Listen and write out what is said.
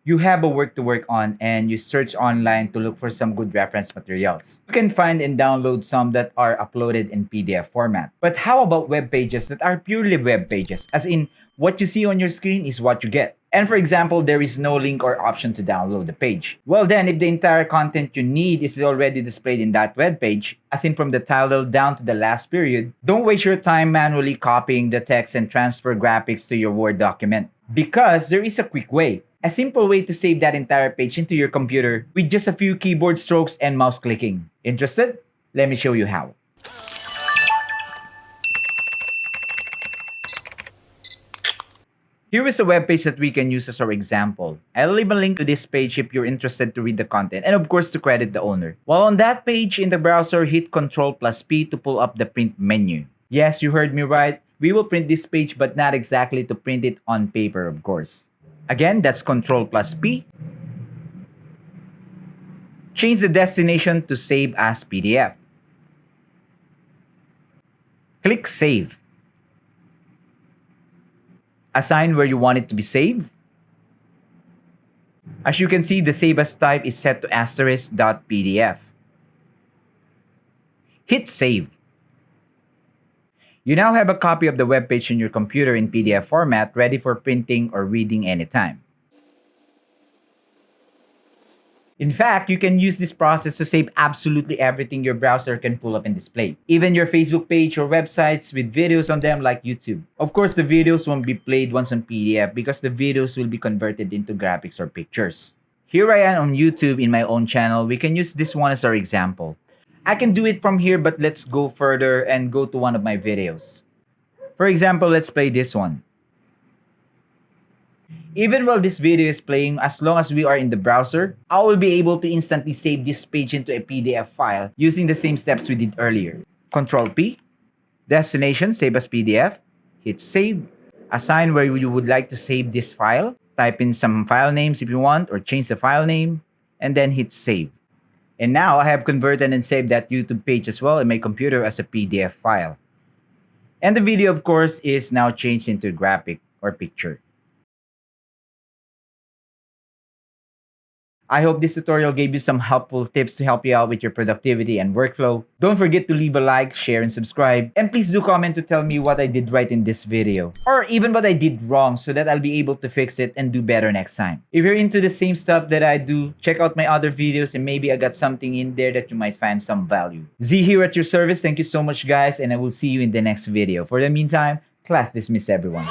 you have a work to work on and you search online to look for some good reference materials. You can find and download some that are uploaded in PDF format. But how about web pages that are purely web pages? As in, what you see on your screen is what you get. And for example, there is no link or option to download the page. Well then, if the entire content you need is already displayed in that web page, as in from the title down to the last period, don't waste your time manually copying the text and transfer graphics to your Word document. Because there is a quick way. A simple way to save that entire page into your computer with just a few keyboard strokes and mouse clicking. Interested? Let me show you how. Here is a web page that we can use as our example. I'll leave a link to this page if you're interested to read the content and of course to credit the owner. While on that page in the browser, hit Ctrl+P to pull up the print menu. Yes, you heard me right. We will print this page but not exactly to print it on paper, of course. Again, that's Ctrl+P. Change the destination to save as PDF. Click Save. Assign where you want it to be saved. As you can see, the save as type is set to *.pdf. Hit Save. You now have a copy of the web page on your computer in PDF format ready for printing or reading anytime. In fact, you can use this process to save absolutely everything your browser can pull up and display. Even your Facebook page or websites with videos on them like YouTube. Of course, the videos won't be played once on PDF because the videos will be converted into graphics or pictures. Here I am on YouTube in my own channel. We can use this one as our example. I can do it from here, but let's go further and go to one of my videos. For example, let's play this one. Even while this video is playing, as long as we are in the browser, I will be able to instantly save this page into a PDF file using the same steps we did earlier. Ctrl+P, destination, save as PDF, hit Save, assign where you would like to save this file, type in some file names if you want or change the file name, and then hit Save. And now I have converted and saved that YouTube page as well in my computer as a PDF file. And the video, of course, is now changed into a graphic or picture. I hope this tutorial gave you some helpful tips to help you out with your productivity and workflow. Don't forget to leave a like, share, and subscribe. And please do comment to tell me what I did right in this video. Or even what I did wrong so that I'll be able to fix it and do better next time. If you're into the same stuff that I do, check out my other videos and maybe I got something in there that you might find some value. Z here at your service. Thank you so much guys and I will see you in the next video. For the meantime, class dismissed everyone.